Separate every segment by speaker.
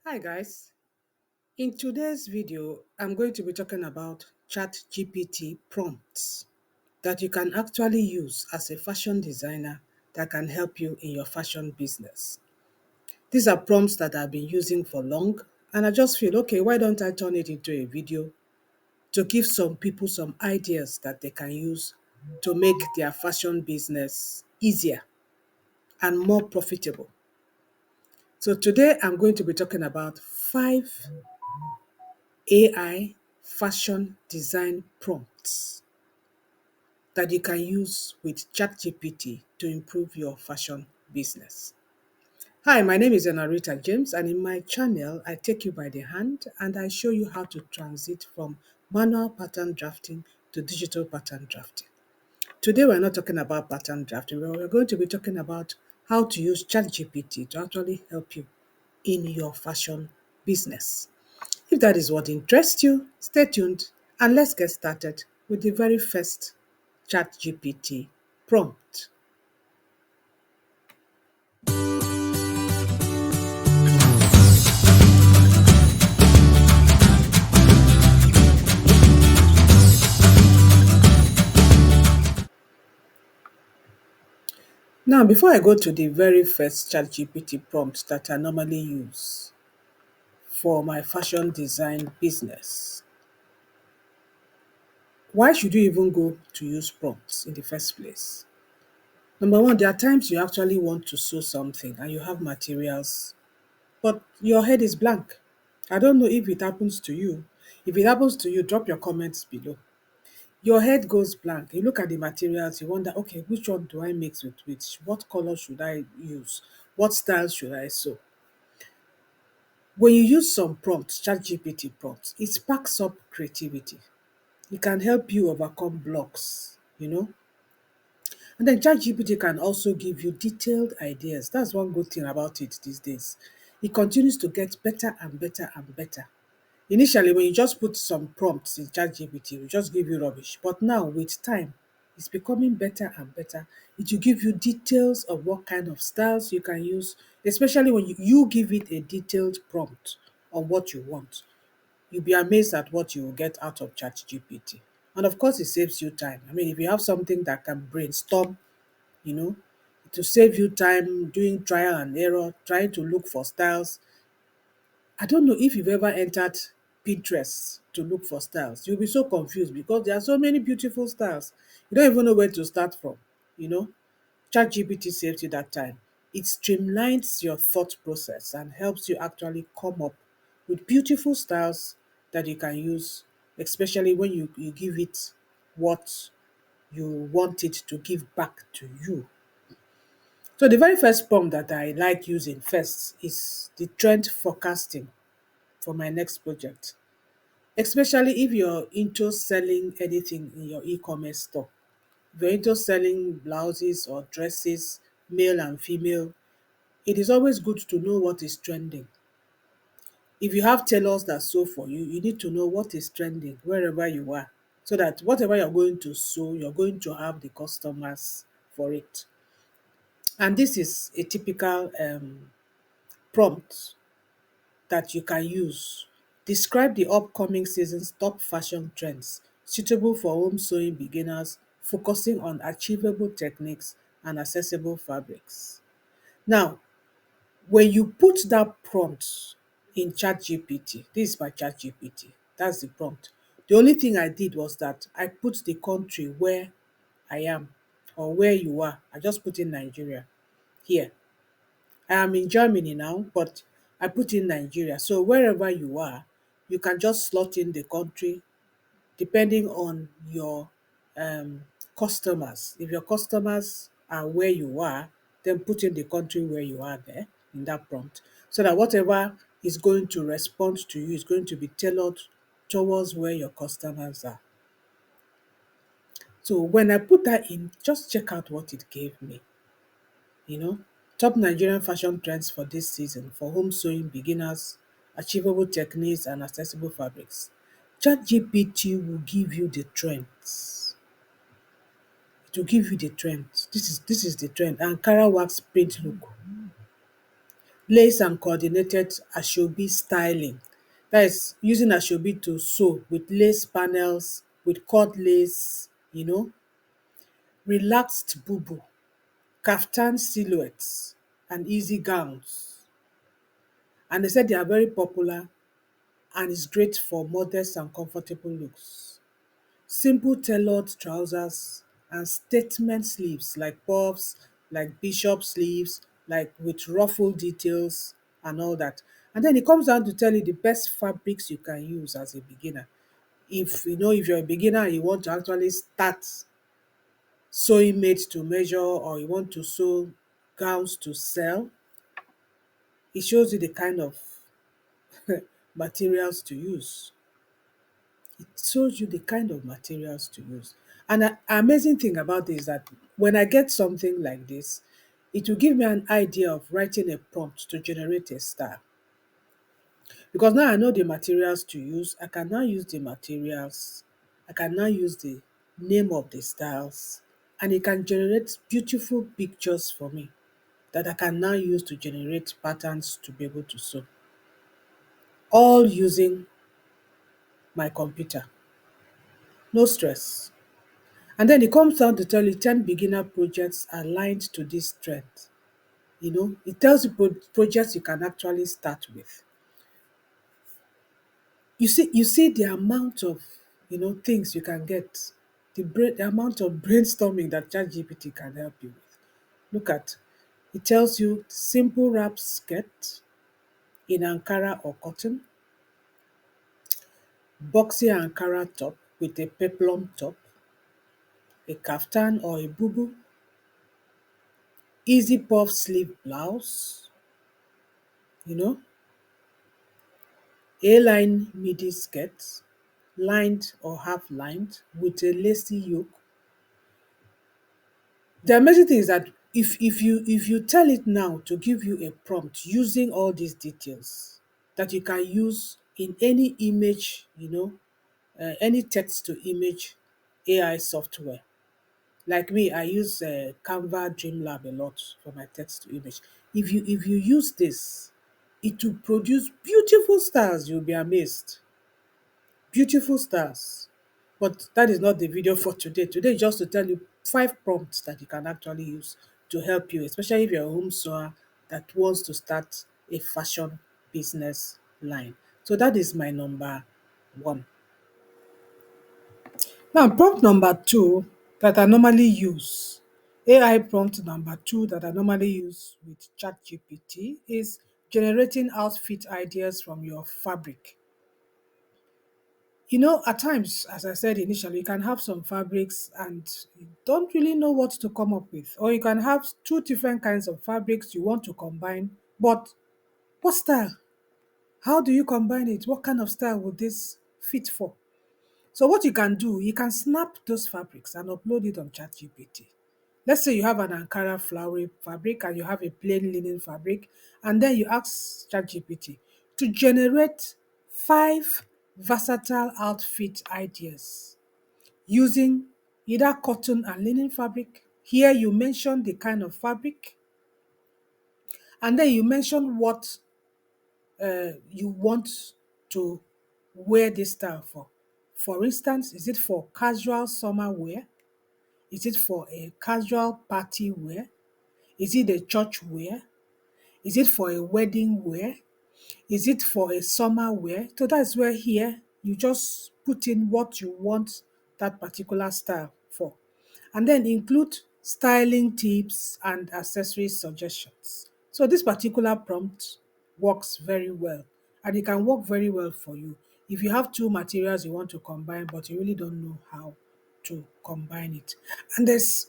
Speaker 1: Hi guys, in today's video, I'm going to be talking about ChatGPT prompts that you can actually use as a fashion designer that can help you in your fashion business. These are prompts that I've been using for long, and I just feel, okay, why don't I turn it into a video to give some people some ideas that they can use to make their fashion business easier and more profitable. So today I'm going to be talking about 5 AI fashion design prompts that you can use with ChatGPT to improve your fashion business. Hi, my name is Enarita James, and in my channel, I take you by the hand and I show you how to transit from manual pattern drafting to digital pattern drafting. Today, we're not talking about pattern drafting, but we're going to be talking about how to use ChatGPT to actually help you in your fashion business. If that is what interests you, stay tuned and let's get started with the very first ChatGPT prompt. Now, before I go to the very first ChatGPT prompt that I normally use for my fashion design business, why should you even go to use prompts in the first place? Number one, there are times you actually want to sew something and you have materials, but your head is blank. I don't know if it happens to you. If it happens to you, drop your comments below. Your head goes blank. You look at the materials, you wonder, okay, which one do I mix with which? What color should I use? What style should I sew? When you use some prompts, ChatGPT prompts, it sparks up creativity. It can help you overcome blocks. And then ChatGPT can also give you detailed ideas. That's one good thing about it these days. It continues to get better and better and better. Initially, when you just put some prompts in ChatGPT, it will just give you rubbish. But now, with time, it's becoming better and better. It will give you details of what kind of styles you can use, especially when you give it a detailed prompt on what you want. You'll be amazed at what you will get out of ChatGPT. And of course, it saves you time. I mean, if you have something that can brainstorm, you know, to save you time doing trial and error, trying to look for styles. I don't know if you've ever entered Pinterest to look for styles. You'll be so confused because there are so many beautiful styles. You don't even know where to start from, you know. ChatGPT saves you that time. It streamlines your thought process and helps you actually come up with beautiful styles that you can use, especially when you give it what you want it to give back to you. So the very first prompt that I like using first is the trend forecasting for my next project, especially if you're into selling anything in your e-commerce store. If you're into selling blouses or dresses, male and female, it is always good to know what is trending. If you have tailors that sew for you, you need to know what is trending wherever you are, so that whatever you're going to sew, you're going to have the customers for it. And this is a typical prompt that you can use. Describe the upcoming season's top fashion trends suitable for home sewing beginners, focusing on achievable techniques and accessible fabrics. Now, when you put that prompt in ChatGPT, this is my ChatGPT, that's the prompt. The only thing I did was that I put the country where I am or where you are. I just put in Nigeria here. I am in Germany now, but I put in Nigeria. So wherever you are, you can just slot in the country depending on your customers. If your customers are where you are, then put in the country where you are there in that prompt. So that whatever is going to respond to you is going to be tailored towards where your customers are. So when I put that in, just check out what it gave me. You know, top Nigerian fashion trends for this season for home sewing beginners, achievable techniques, and accessible fabrics. ChatGPT will give you the trends. It will give you the trends. This is the trend. Ankara wax print look. lace and coordinated asoebi styling. That is using asoebi to sew with lace panels, with cord lace, relaxed bubu, kaftan silhouettes, and easy gowns. And they said they are very popular and is great for modest and comfortable looks. Simple tailored trousers and statement sleeves like puffs, like bishop sleeves, like with ruffle details and all that. And then it comes down to tell you the best fabrics you can use as a beginner. If you're a beginner and you want to actually start sewing made to measure, or you want to sew gowns to sell, it shows you the kind of materials to use. It shows you the kind of materials to use. And the amazing thing about this is that when I get something like this, it will give me an idea of writing a prompt to generate a style. Because now I know the materials to use, I can now use the materials, I can now use the name of the styles, and it can generate beautiful pictures for me that I can now use to generate patterns to be able to sew, all using my computer. No stress. And then it comes down to tell you 10 beginner projects aligned to this trend. It tells you projects you can actually start with. You see the amount of things you can get, the amount of brainstorming that ChatGPT can help you with. Look at it tells you simple wrap skirt in Ankara or cotton, boxy Ankara top with a peplum top, a kaftan or a bubu, easy puff sleeve blouse, you know, A-line midi skirt, lined or half lined with a lacy yoke. The amazing thing is that if you tell it now to give you a prompt using all these details that you can use in any image, any text to image AI software. Like me, I use Canva Dreamlab a lot for my text to image. If you use this, it will produce beautiful styles. You'll be amazed. Beautiful stars. But that is not the video for today. Today is just to tell you 5 prompts that you can actually use to help you, especially if you're a home sewer that wants to start a fashion business line. So that is my number 1. Now, prompt number 2 that I normally use, AI prompt number 2 that I normally use with ChatGPT is generating outfit ideas from your fabric. At times, as I said initially, you can have some fabrics and you don't really know what to come up with. Or you can have two different kinds of fabrics you want to combine, but what style? How do you combine it? What kind of style would this fit for? So what you can do, you can snap those fabrics and upload it on ChatGPT. Let's say you have an Ankara flowery fabric and you have a plain linen fabric, and then you ask ChatGPT to generate 5 versatile outfit ideas using either cotton and linen fabric. Here you mention the kind of fabric, and then you mention what you want to wear this style for. For instance, is it for casual summer wear? Is it for a casual party wear? Is it a church wear? Is it for a wedding wear? Is it for a summer wear? So that's where here you just put in what you want that particular style for. And then include styling tips and accessory suggestions. So this particular prompt works very well, and it can work very well for you. If you have two materials you want to combine but you really don't know how to combine it. And there's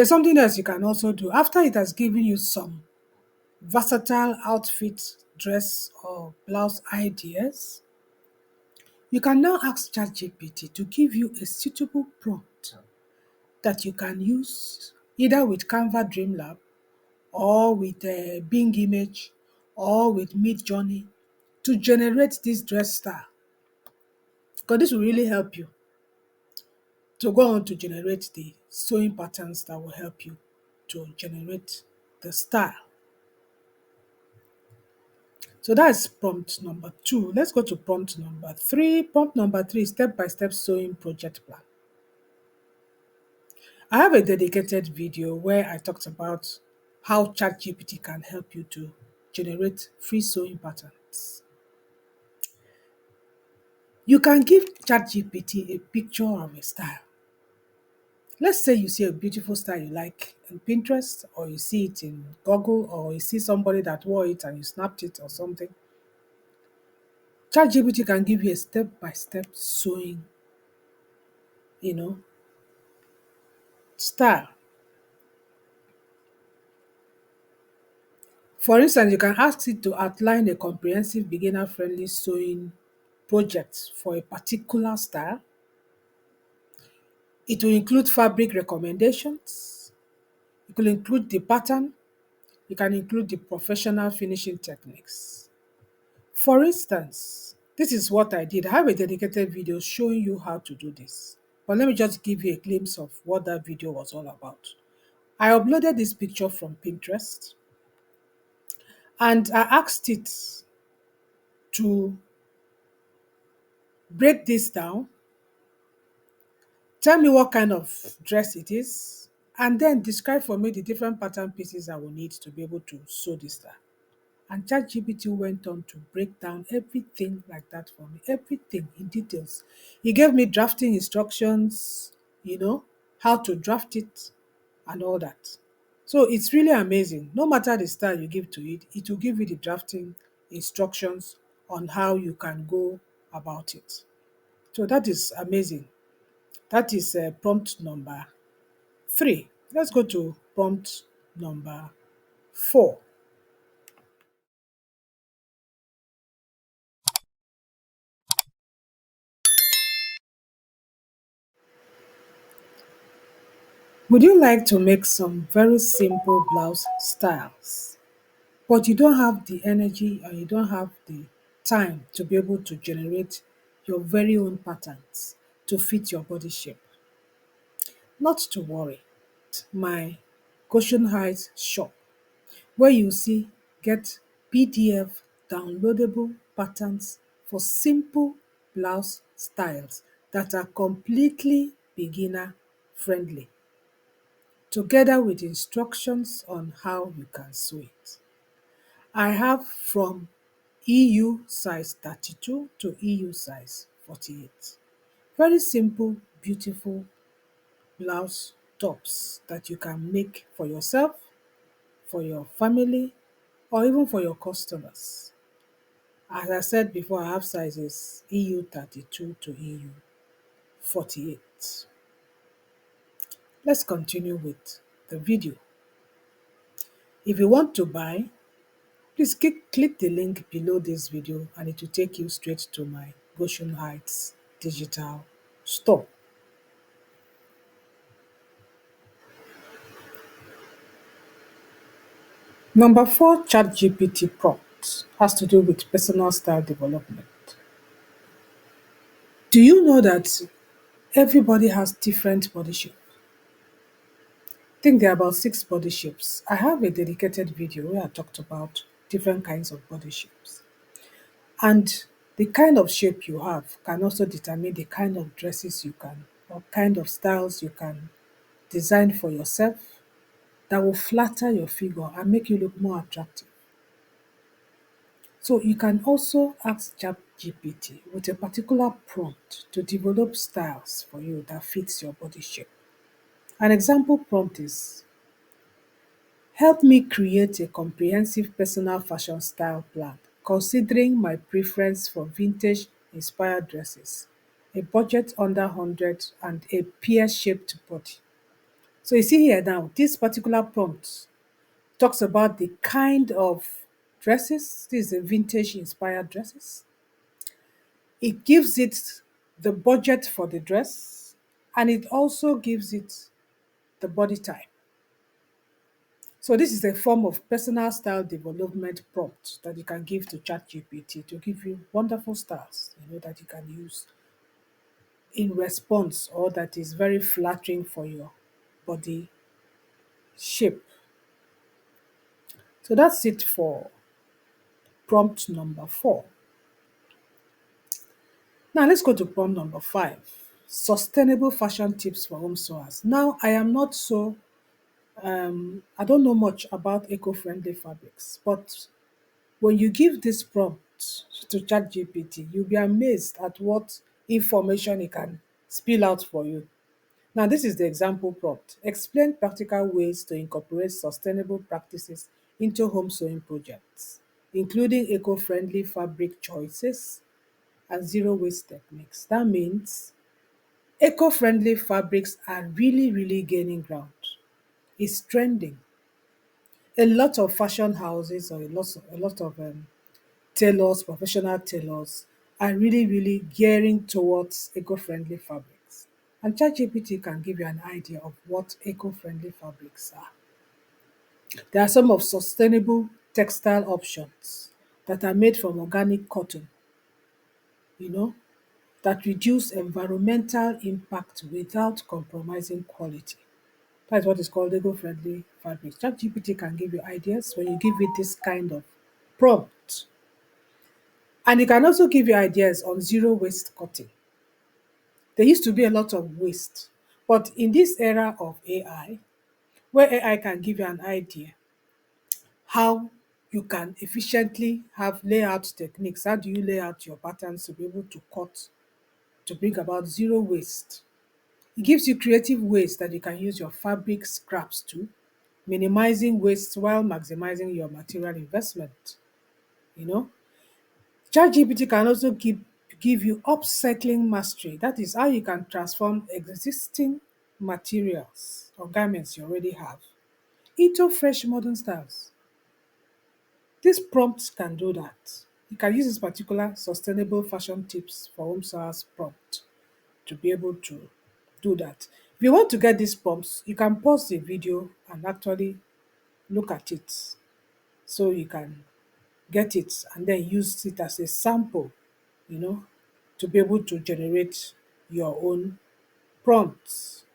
Speaker 1: something else you can also do. After it has given you some versatile outfit, dress or blouse ideas, you can now ask ChatGPT to give you a suitable prompt that you can use either with Canva Dreamlab or with Bing Image or with Midjourney to generate this dress style. Because this will really help you to go on to generate the sewing patterns that will help you to generate the style. So that's prompt number two. Let's go to prompt number three. Prompt number three, step by step sewing project plan. I have a dedicated video where I talked about how ChatGPT can help you to generate free sewing patterns. You can give ChatGPT a picture of a style. Let's say you see a beautiful style you like in Pinterest, or you see it in Google, or you see somebody that wore it and you snapped it or something. ChatGPT can give you a step by step sewing, you know, style. For instance, you can ask it to outline a comprehensive beginner friendly sewing project for a particular style. It will include fabric recommendations, it will include the pattern, you can include the professional finishing techniques. For instance, this is what I did. I have a dedicated video showing you how to do this. But let me just give you a glimpse of what that video was all about. I uploaded this picture from Pinterest and I asked it to break this down, tell me what kind of dress it is, and then describe for me the different pattern pieces I will need to be able to sew this style. And ChatGPT went on to break down everything like that for me, everything in details. He gave me drafting instructions, how to draft it and all that. So it's really amazing. No matter the style you give to it, it will give you the drafting instructions on how you can go about it. So that is amazing. That is prompt number three. Let's go to prompt number four. Would you like to make some very simple blouse styles, but you don't have the energy and you don't have the time to be able to generate your very own patterns to fit your body shape? Not to worry. My Goshen Heights shop where you see get PDF downloadable patterns for simple blouse styles that are completely beginner friendly, together with instructions on how you can sew it. I have from EU size 32 to EU size 48. Very simple, beautiful blouse tops that you can make for yourself, for your family, or even for your customers. As I said before, I have sizes EU 32 to EU 48. Let's continue with the video. If you want to buy, please click the link below this video and it will take you straight to my Goshen Heights digital store. Number four, ChatGPT prompt has to do with personal style development. Do you know that everybody has different body shape? I think there are about 6 body shapes. I have a dedicated video where I talked about different kinds of body shapes. And the kind of shape you have can also determine the kind of dresses you can, or kind of styles you can design for yourself that will flatter your figure and make you look more attractive. So you can also ask ChatGPT with a particular prompt to develop styles for you that fits your body shape. An example prompt is, help me create a comprehensive personal fashion style plan, considering my preference for vintage inspired dresses, a budget under 100 and a pear-shaped body. So you see here now, this particular prompt talks about the kind of dresses. This is a vintage inspired dresses. It gives it the budget for the dress and it also gives it the body type. So this is a form of personal style development prompt that you can give to ChatGPT to give you wonderful styles, that you can use in response or that is very flattering for your body shape. So that's it for prompt number 4. Now let's go to prompt number 5. Sustainable fashion tips for home sewers. Now I am not so I don't know much about eco-friendly fabrics, but when you give this prompt to ChatGPT, you'll be amazed at what information it can spill out for you. Now, this is the example prompt. Explain practical ways to incorporate sustainable practices into home sewing projects, including eco-friendly fabric choices and zero waste techniques. That means eco-friendly fabrics are really, really gaining ground. It's trending. A lot of fashion houses or a lot of tailors, professional tailors, are really, really gearing towards eco-friendly fabrics. And ChatGPT can give you an idea of what eco-friendly fabrics are. There are some of sustainable textile options that are made from organic cotton, you know, that reduce environmental impact without compromising quality. That's what is called eco-friendly fabrics. ChatGPT can give you ideas when you give it this kind of prompt. And it can also give you ideas on zero waste cutting. There used to be a lot of waste, but in this era of AI, where AI can give you an idea how you can efficiently have layout techniques, how do you lay out your patterns to be able to cut to bring about zero waste? It gives you creative ways that you can use your fabric scraps to, minimizing waste while maximizing your material investment. You know, ChatGPT can also give you upcycling mastery. That is how you can transform existing materials or garments you already have into fresh modern styles. This prompt can do that. You can use this particular sustainable fashion tips for home sewers prompt to be able to do that. If you want to get these prompts, you can pause the video and actually look at it so you can get it and then use it as a sample, you know, to be able to generate your own prompts.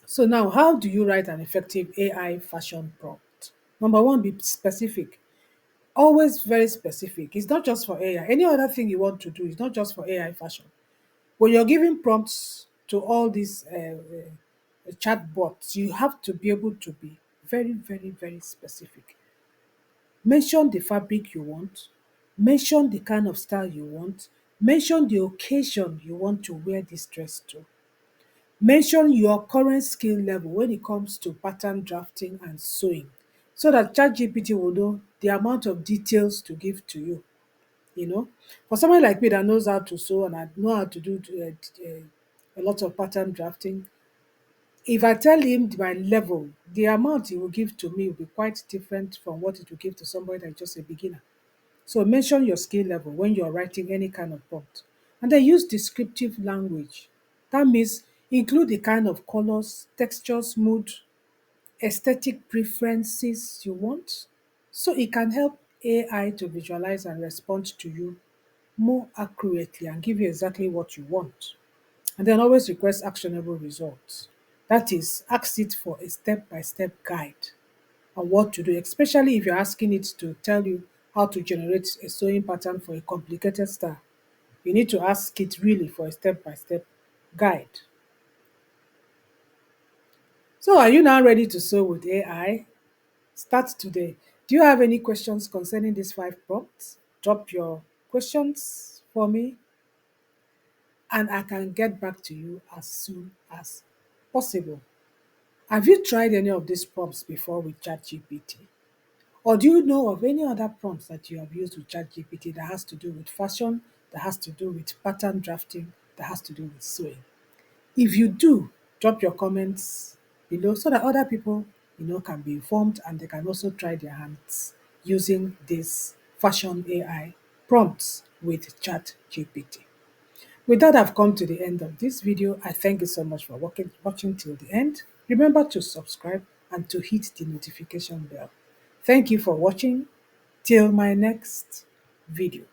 Speaker 1: So now, how do you write an effective AI fashion prompt? Number one, be specific. Always very specific. It's not just for AI. Any other thing you want to do is not just for AI fashion. When you're giving prompts to all these chatbots, you have to be able to be very, very, very specific. Mention the fabric you want, mention the kind of style you want, mention the occasion you want to wear this dress to. Mention your current skill level when it comes to pattern drafting and sewing so that ChatGPT will know the amount of details to give to you. You know, for someone like me that knows how to sew and I know how to do a lot of pattern drafting, if I tell him my level, the amount he will give to me will be quite different from what it will give to somebody that's just a beginner. So mention your skill level when you're writing any kind of prompt. And then use descriptive language. That means include the kind of colors, textures, mood, aesthetic preferences you want. So it can help AI to visualize and respond to you more accurately and give you exactly what you want. And then always request actionable results. That is, ask it for a step by step guide on what to do, especially if you're asking it to tell you how to generate a sewing pattern for a complicated style. You need to ask it really for a step by step guide. So, are you now ready to sew with AI? Start today. Do you have any questions concerning these 5 prompts? Drop your questions for me and I can get back to you as soon as possible. Have you tried any of these prompts before with ChatGPT? Or do you know of any other prompts that you have used with ChatGPT that has to do with fashion, that has to do with pattern drafting, that has to do with sewing? If you do, drop your comments below so that other people, can be informed and they can also try their hands using this fashion AI prompts with ChatGPT. With that, I've come to the end of this video. I thank you so much for watching till the end. Remember to subscribe and to hit the notification bell. Thank you for watching. Till my next video.